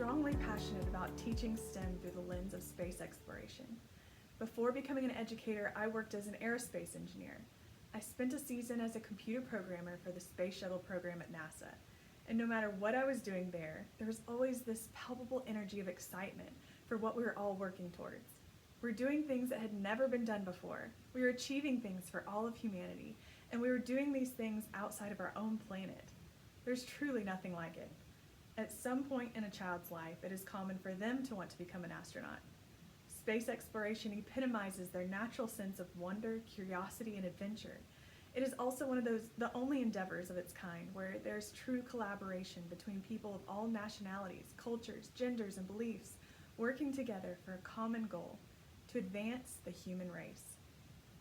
strongly passionate about teaching STEM through the lens of space exploration. Before becoming an educator, I worked as an aerospace engineer. I spent a season as a computer programmer for the Space Shuttle program at NASA. And no matter what I was doing there was always this palpable energy of excitement for what we were all working towards. We're doing things that had never been done before. We were achieving things for all of humanity, and we were doing these things outside of our own planet. There's truly nothing like it. At some point in a child's life, it is common for them to want to become an astronaut. Space exploration epitomizes their natural sense of wonder, curiosity, and adventure. It is also one of the only endeavors of its kind where there's true collaboration between people of all nationalities, cultures, genders, and beliefs working together for a common goal, to advance the human race.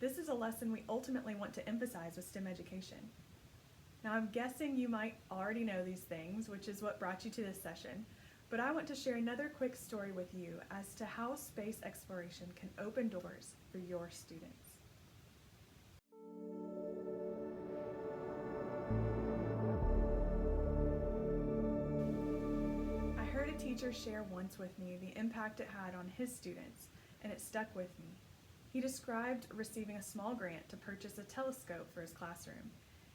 This is a lesson we ultimately want to emphasize with STEM education. Now, I'm guessing you might already know these things, which is what brought you to this session, but I want to share another quick story with you as to how space exploration can open doors for your students. I heard a teacher share once with me the impact it had on his students, and it stuck with me. He described receiving a small grant to purchase a telescope for his classroom.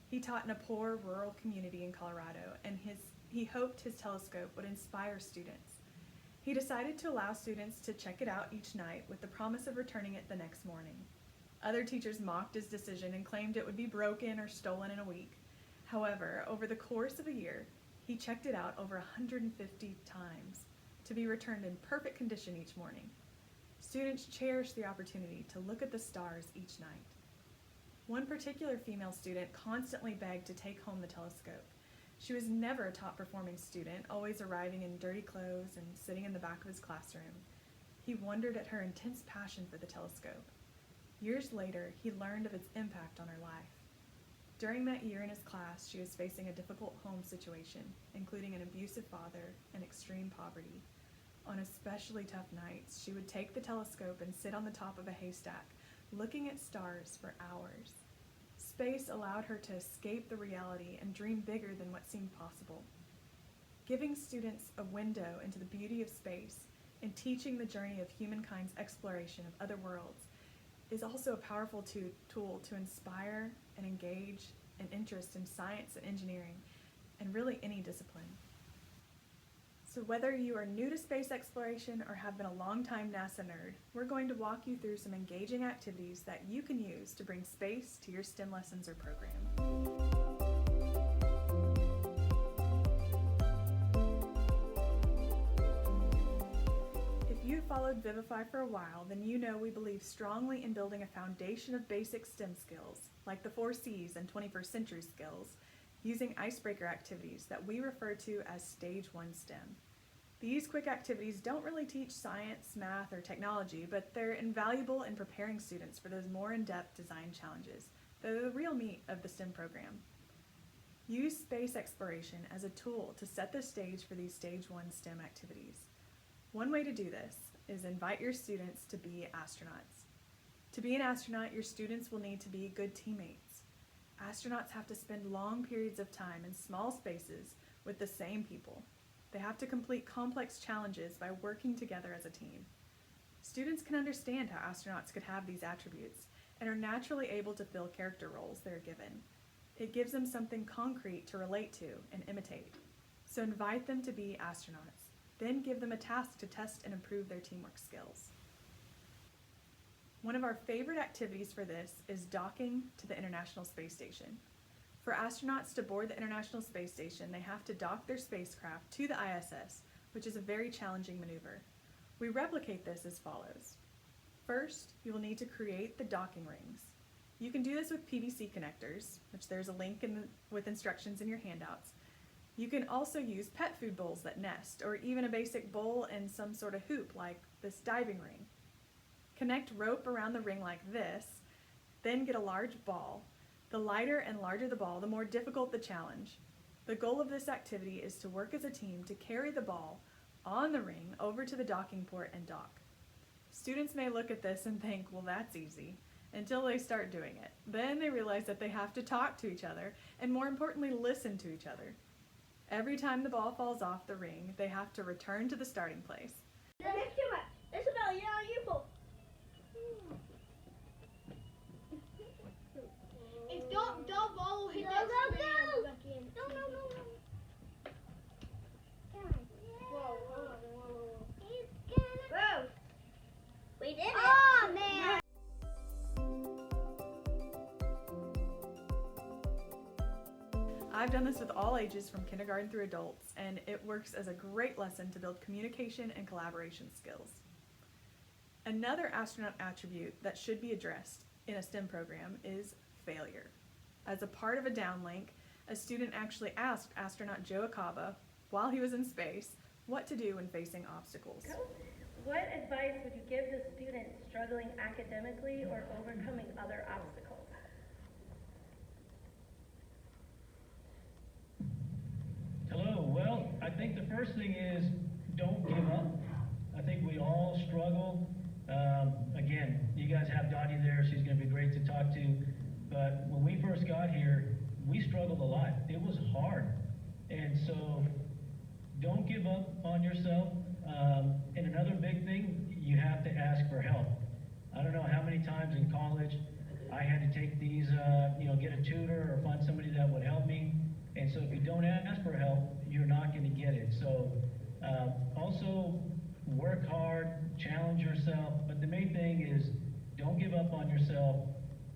He taught in a poor rural community in Colorado, and he hoped his telescope would inspire students. He decided to allow students to check it out each night with the promise of returning it the next morning. Other teachers mocked his decision and claimed it would be broken or stolen in a week. However, over the course of a year, he checked it out over 150 times to be returned in perfect condition each morning. Students cherished the opportunity to look at the stars each night. One particular female student constantly begged to take home the telescope. She was never a top-performing student, always arriving in dirty clothes and sitting in the back of his classroom. He wondered at her intense passion for the telescope. Years later, he learned of its impact on her life. During that year in his class, she was facing a difficult home situation, including an abusive father and extreme poverty. On especially tough nights, she would take the telescope and sit on the top of a haystack, looking at stars for hours. Space allowed her to escape the reality and dream bigger than what seemed possible. Giving students a window into the beauty of space and teaching the journey of humankind's exploration of other worlds is also a powerful tool to inspire and engage an interest in science and engineering and really any discipline. So whether you are new to space exploration or have been a long-time NASA nerd, we're going to walk you through some engaging activities that you can use to bring space to your STEM lessons or program. If you've followed Vivify for a while, then you know we believe strongly in building a foundation of basic STEM skills, like the 4 C's and 21st century skills, using icebreaker activities that we refer to as Stage 1 STEM. These quick activities don't really teach science, math, or technology, but they're invaluable in preparing students for those more in-depth design challenges. They're the real meat of the STEM program. Use space exploration as a tool to set the stage for these Stage 1 STEM activities. One way to do this is invite your students to be astronauts. To be an astronaut, your students will need to be good teammates. Astronauts have to spend long periods of time in small spaces with the same people. They have to complete complex challenges by working together as a team. Students can understand how astronauts could have these attributes and are naturally able to fill character roles they are given. It gives them something concrete to relate to and imitate. So invite them to be astronauts, then give them a task to test and improve their teamwork skills. One of our favorite activities for this is docking to the International Space Station. For astronauts to board the International Space Station, they have to dock their spacecraft to the ISS, which is a very challenging maneuver. We replicate this as follows. First, you will need to create the docking rings. You can do this with PVC connectors, which there's a link with instructions in your handouts. You can also use pet food bowls that nest, or even a basic bowl and some sort of hoop like this diving ring. Connect rope around the ring like this, then get a large ball. The lighter and larger the ball, the more difficult the challenge. The goal of this activity is to work as a team to carry the ball on the ring over to the docking port and dock. Students may look at this and think, well, that's easy, until they start doing it. Then they realize that they have to talk to each other and, more importantly, listen to each other. Every time the ball falls off the ring, they have to return to the starting place. That's too much. Isabel, you're on your ball. If don't ball will hit that screen. No. Whoa. We did it. Oh, man. I've done this with all ages from kindergarten through adults, and it works as a great lesson to build communication and collaboration skills. Another astronaut attribute that should be addressed in a STEM program is failure. As a part of a downlink, a student actually asked astronaut Joe Acaba, while he was in space, what to do when facing obstacles. What advice would you give to students struggling academically or overcoming other obstacles? Hello. Well, I think the first thing is don't give up. I think we all struggle. Again, you guys have Dottie there. She's going to be great to talk to. But when we first got here, we struggled a lot. It was hard. And so don't give up on yourself. And another big thing, you have to ask for help. I don't know how many times in college I had to take these, get a tutor or find somebody that would help me. And so if you don't ask for help, you're not going to get it. So also work hard, challenge yourself. But the main thing is don't give up on yourself.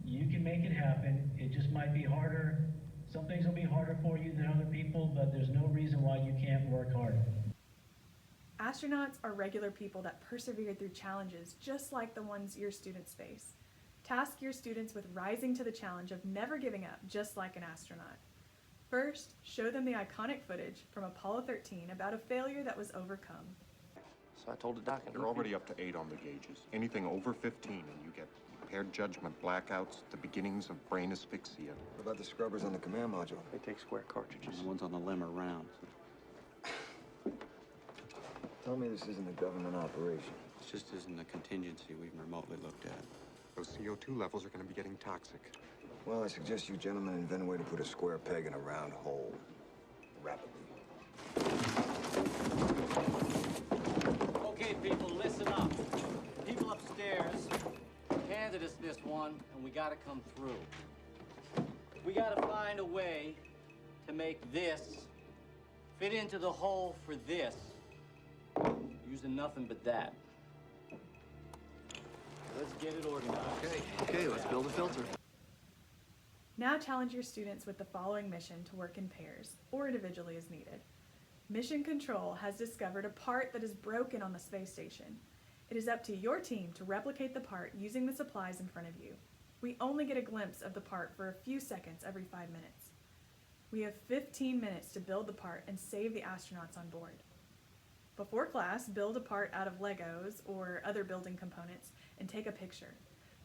You can make it happen. It just might be harder. Some things will be harder for you than other people, but there's no reason why you can't work hard. Astronauts are regular people that persevere through challenges just like the ones your students face. Task your students with rising to the challenge of never giving up, just like an astronaut. First, show them the iconic footage from Apollo 13 about a failure that was overcome. So I told the doc. You're already up to 8 on the gauges. Anything over 15 and you get impaired judgment, blackouts, the beginnings of brain asphyxia. What about the scrubbers on the command module? They take square cartridges. The ones on the limb are round. Tell me this isn't a government operation. This just isn't a contingency we've remotely looked at. Those CO2 levels are going to be getting toxic. Well, I suggest you gentlemen invent a way to put a square peg in a round hole. Rapidly. Okay, people, listen up. People upstairs handed us this one, and we gotta come through. We gotta find a way to make this fit into the hole for this, using nothing but that. Let's get it organized. Okay, let's build a filter. Now challenge your students with the following mission to work in pairs, or individually as needed. Mission Control has discovered a part that is broken on the space station. It is up to your team to replicate the part using the supplies in front of you. We only get a glimpse of the part for a few seconds every 5 minutes. We have 15 minutes to build the part and save the astronauts on board. Before class, build a part out of Legos or other building components and take a picture.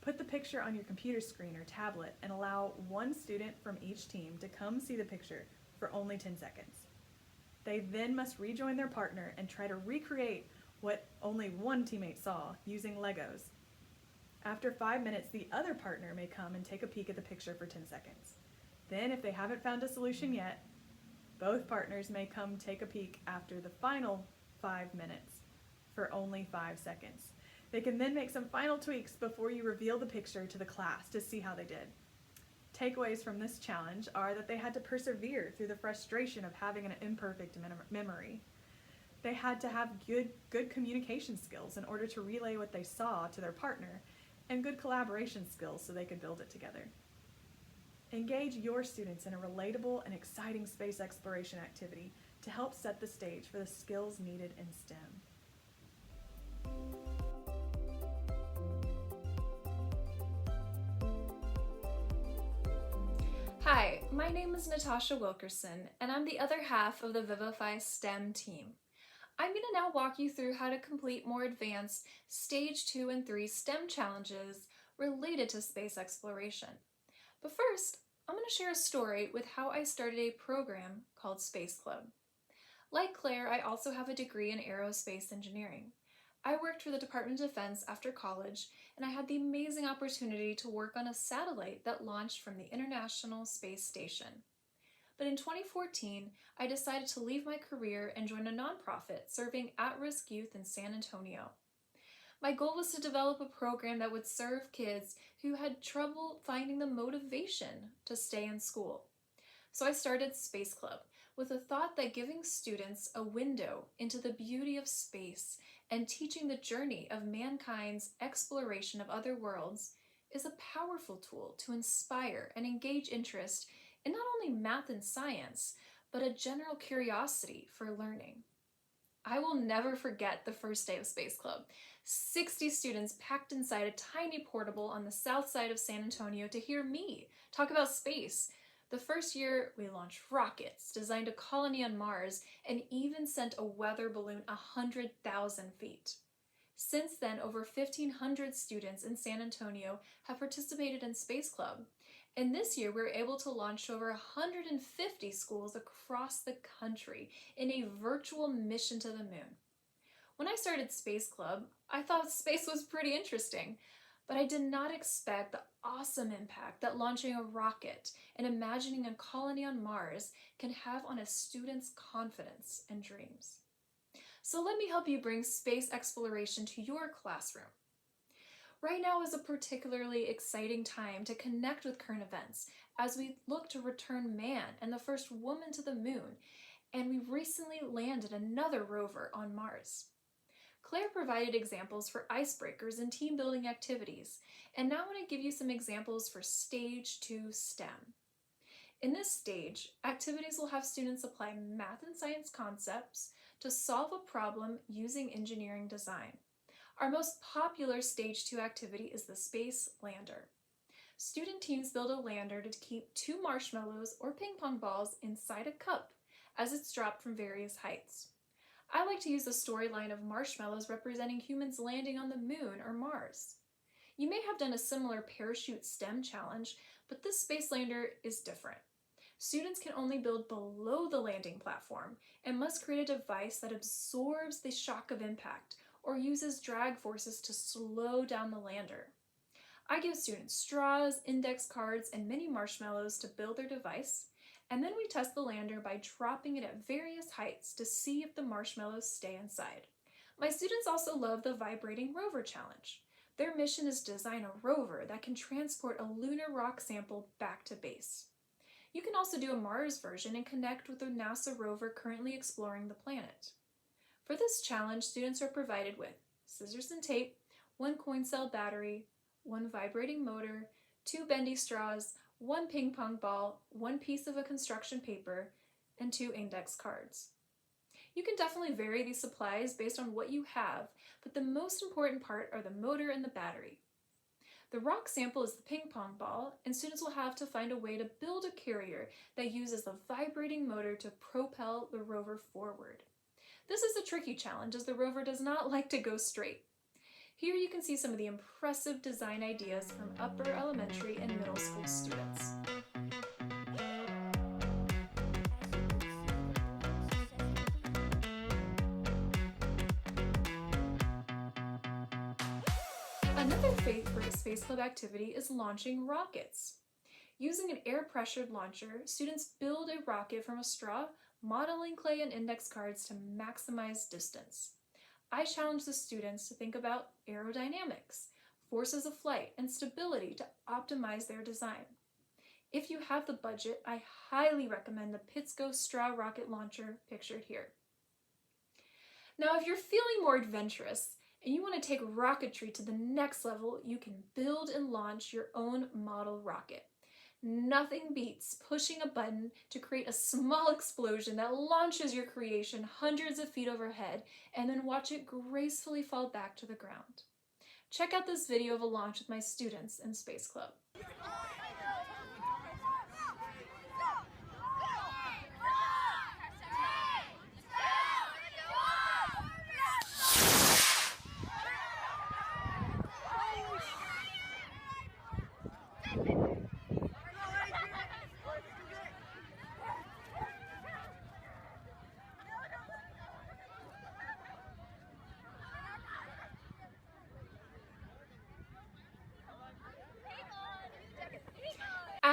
Put the picture on your computer screen or tablet and allow one student from each team to come see the picture for only 10 seconds. They then must rejoin their partner and try to recreate what only one teammate saw using Legos. After 5 minutes, the other partner may come and take a peek at the picture for 10 seconds. Then, if they haven't found a solution yet, both partners may come take a peek after the final 5 minutes for only 5 seconds. They can then make some final tweaks before you reveal the picture to the class to see how they did. Takeaways from this challenge are that they had to persevere through the frustration of having an imperfect memory. They had to have good communication skills in order to relay what they saw to their partner, and good collaboration skills so they could build it together. Engage your students in a relatable and exciting space exploration activity to help set the stage for the skills needed in STEM. Hi, my name is Natasha Wilkerson, and I'm the other half of the Vivify STEM team. I'm going to now walk you through how to complete more advanced Stage 2 and 3 STEM challenges related to space exploration. But first, I'm going to share a story with how I started a program called Space Club. Like Claire, I also have a degree in aerospace engineering. I worked for the Department of Defense after college, and I had the amazing opportunity to work on a satellite that launched from the International Space Station. But in 2014, I decided to leave my career and join a nonprofit serving at-risk youth in San Antonio. My goal was to develop a program that would serve kids who had trouble finding the motivation to stay in school. So I started Space Club with the thought that giving students a window into the beauty of space and teaching the journey of mankind's exploration of other worlds is a powerful tool to inspire and engage interest in not only math and science, but a general curiosity for learning. I will never forget the first day of Space Club. 60 students packed inside a tiny portable on the south side of San Antonio to hear me talk about space. The first year, we launched rockets, designed a colony on Mars, and even sent a weather balloon 100,000 feet. Since then, over 1,500 students in San Antonio have participated in Space Club. And this year, we were able to launch over 150 schools across the country in a virtual mission to the moon. When I started Space Club, I thought space was pretty interesting, but I did not expect the awesome impact that launching a rocket and imagining a colony on Mars can have on a student's confidence and dreams. So let me help you bring space exploration to your classroom. Right now is a particularly exciting time to connect with current events as we look to return man and the first woman to the moon, and we recently landed another rover on Mars. Claire provided examples for icebreakers and team building activities, and now I want to give you some examples for Stage 2 STEM. In this stage, activities will have students apply math and science concepts to solve a problem using engineering design. Our most popular Stage 2 activity is the Space Lander. Student teams build a lander to keep 2 marshmallows or ping pong balls inside a cup as it's dropped from various heights. I like to use the storyline of marshmallows representing humans landing on the moon or Mars. You may have done a similar parachute STEM challenge, but this space lander is different. Students can only build below the landing platform and must create a device that absorbs the shock of impact or uses drag forces to slow down the lander. I give students straws, index cards, and mini marshmallows to build their device, and then we test the lander by dropping it at various heights to see if the marshmallows stay inside. My students also love the Vibrating Rover Challenge. Their mission is to design a rover that can transport a lunar rock sample back to base. You can also do a Mars version and connect with the NASA rover currently exploring the planet. For this challenge, students are provided with scissors and tape, 1 coin cell battery, 1 vibrating motor, 2 bendy straws, 1 ping pong ball, 1 piece of a construction paper, and 2 index cards. You can definitely vary these supplies based on what you have, but the most important part are the motor and the battery. The rock sample is the ping pong ball, and students will have to find a way to build a carrier that uses the vibrating motor to propel the rover forward. This is a tricky challenge as the rover does not like to go straight. Here you can see some of the impressive design ideas from upper elementary and middle school students. Another favorite Space Club activity is launching rockets. Using an air-pressured launcher, students build a rocket from a straw, modeling clay and index cards to maximize distance. I challenge the students to think about aerodynamics, forces of flight, and stability to optimize their design. If you have the budget, I highly recommend the Pittsco straw rocket launcher pictured here. Now, if you're feeling more adventurous and you want to take rocketry to the next level, you can build and launch your own model rocket. Nothing beats pushing a button to create a small explosion that launches your creation hundreds of feet overhead and then watch it gracefully fall back to the ground. Check out this video of a launch with my students in Space Club.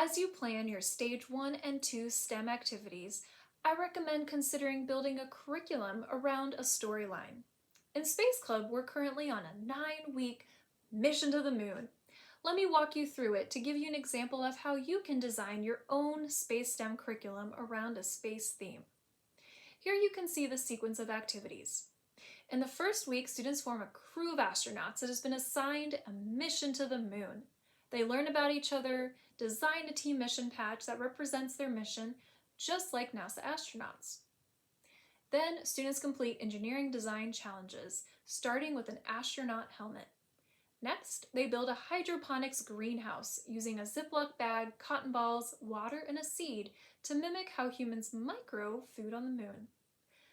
As you plan your Stage 1 and 2 STEM activities, I recommend considering building a curriculum around a storyline. In Space Club, we're currently on a 9-week mission to the moon. Let me walk you through it to give you an example of how you can design your own space STEM curriculum around a space theme. Here you can see the sequence of activities. In the first week, students form a crew of astronauts that has been assigned a mission to the moon. They learn about each other, design a team mission patch that represents their mission, just like NASA astronauts. Then, students complete engineering design challenges, starting with an astronaut helmet. Next, they build a hydroponics greenhouse using a Ziploc bag, cotton balls, water, and a seed to mimic how humans might grow food on the moon.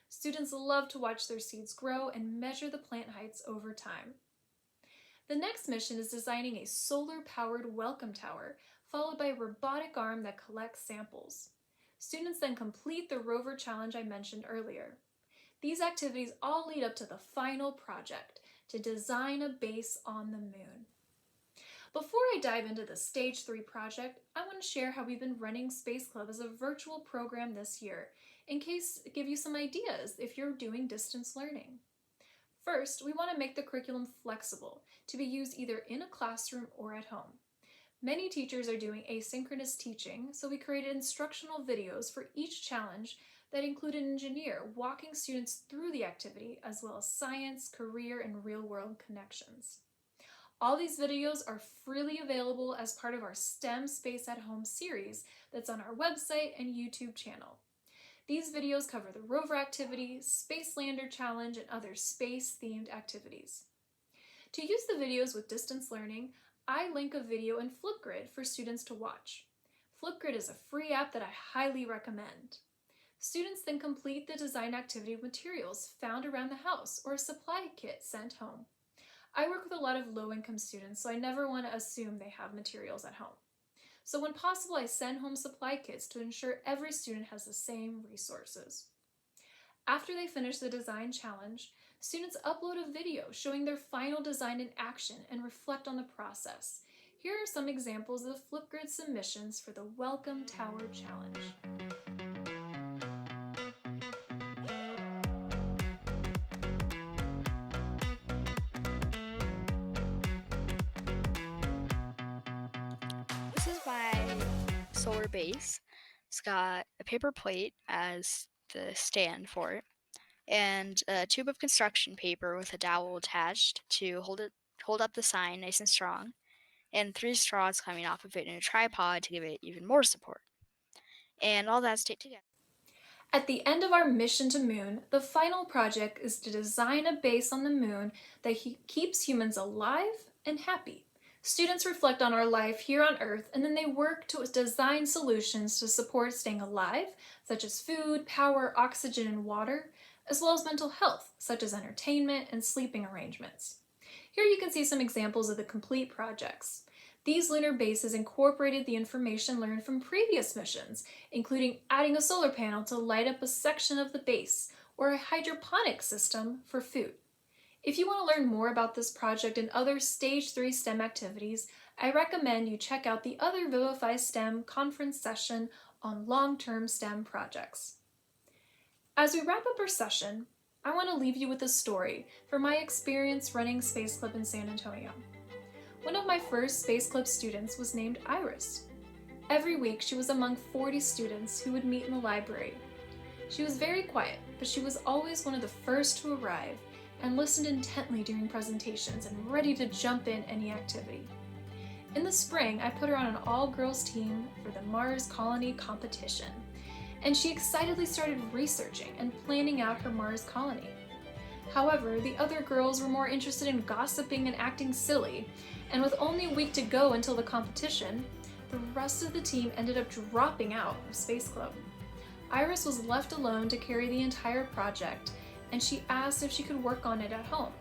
Students love to watch their seeds grow and measure the plant heights over time. The next mission is designing a solar-powered welcome tower, followed by a robotic arm that collects samples. Students then complete the Rover challenge I mentioned earlier. These activities all lead up to the final project, to design a base on the moon. Before I dive into the Stage 3 project, I want to share how we've been running Space Club as a virtual program this year, in case to give you some ideas if you're doing distance learning. First, we want to make the curriculum flexible to be used either in a classroom or at home. Many teachers are doing asynchronous teaching, so we created instructional videos for each challenge that include an engineer walking students through the activity, as well as science, career, and real-world connections. All these videos are freely available as part of our STEM Space at Home series that's on our website and YouTube channel. These videos cover the Rover activity, Space Lander challenge, and other space-themed activities. To use the videos with distance learning, I link a video in Flipgrid for students to watch. Flipgrid is a free app that I highly recommend. Students then complete the design activity with materials found around the house or a supply kit sent home. I work with a lot of low-income students, so I never want to assume they have materials at home. So when possible, I send home supply kits to ensure every student has the same resources. After they finish the design challenge, students upload a video showing their final design in action and reflect on the process. Here are some examples of Flipgrid submissions for the Welcome Tower Challenge. This is my solar base. It's got a paper plate as the stand for it, and a tube of construction paper with a dowel attached to hold up the sign nice and strong, and 3 straws coming off of it in a tripod to give it even more support. And all that's taped together. At the end of our mission to Moon, the final project is to design a base on the moon that keeps humans alive and happy. Students reflect on our life here on Earth, and then they work to design solutions to support staying alive, such as food, power, oxygen, and water, as well as mental health, such as entertainment and sleeping arrangements. Here you can see some examples of the complete projects. These lunar bases incorporated the information learned from previous missions, including adding a solar panel to light up a section of the base, or a hydroponic system for food. If you want to learn more about this project and other Stage 3 STEM activities, I recommend you check out the other Vivify STEM conference session on long-term STEM projects. As we wrap up our session, I want to leave you with a story from my experience running Space Club in San Antonio. One of my first Space Club students was named Iris. Every week she was among 40 students who would meet in the library. She was very quiet, but she was always one of the first to arrive and listened intently during presentations and ready to jump in any activity. In the spring, I put her on an all-girls team for the Mars Colony competition, and she excitedly started researching and planning out her Mars colony. However, the other girls were more interested in gossiping and acting silly, and with only a week to go until the competition, the rest of the team ended up dropping out of Space Club. Iris was left alone to carry the entire project, and she asked if she could work on it at home.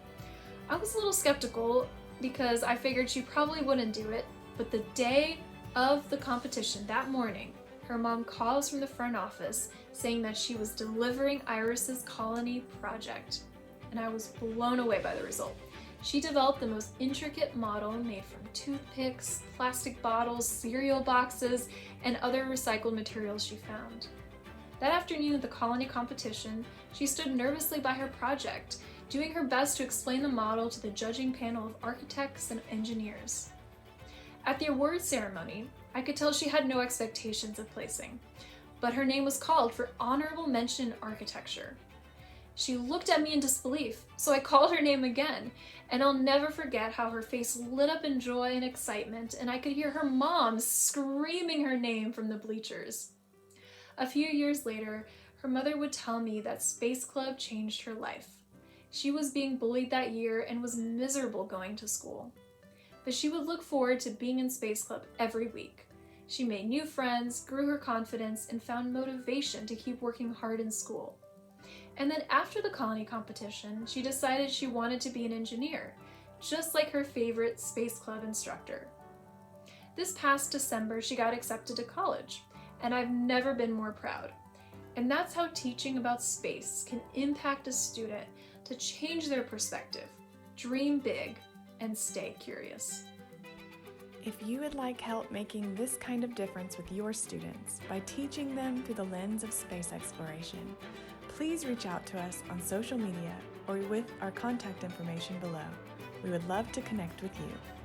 I was a little skeptical because I figured she probably wouldn't do it, but the day of the competition, that morning, her mom calls from the front office saying that she was delivering Iris's colony project, and I was blown away by the result. She developed the most intricate model made from toothpicks, plastic bottles, cereal boxes, and other recycled materials she found. That afternoon at the colony competition, she stood nervously by her project, doing her best to explain the model to the judging panel of architects and engineers. At the awards ceremony, I could tell she had no expectations of placing, but her name was called for honorable mention in architecture. She looked at me in disbelief, so I called her name again, and I'll never forget how her face lit up in joy and excitement, and I could hear her mom screaming her name from the bleachers. A few years later, her mother would tell me that Space Club changed her life. She was being bullied that year and was miserable going to school. But she would look forward to being in Space Club every week. She made new friends, grew her confidence, and found motivation to keep working hard in school. And then after the colony competition, she decided she wanted to be an engineer, just like her favorite Space Club instructor. This past December, she got accepted to college, and I've never been more proud. And that's how teaching about space can impact a student to change their perspective, dream big, and stay curious. If you would like help making this kind of difference with your students by teaching them through the lens of space exploration, please reach out to us on social media or with our contact information below. We would love to connect with you.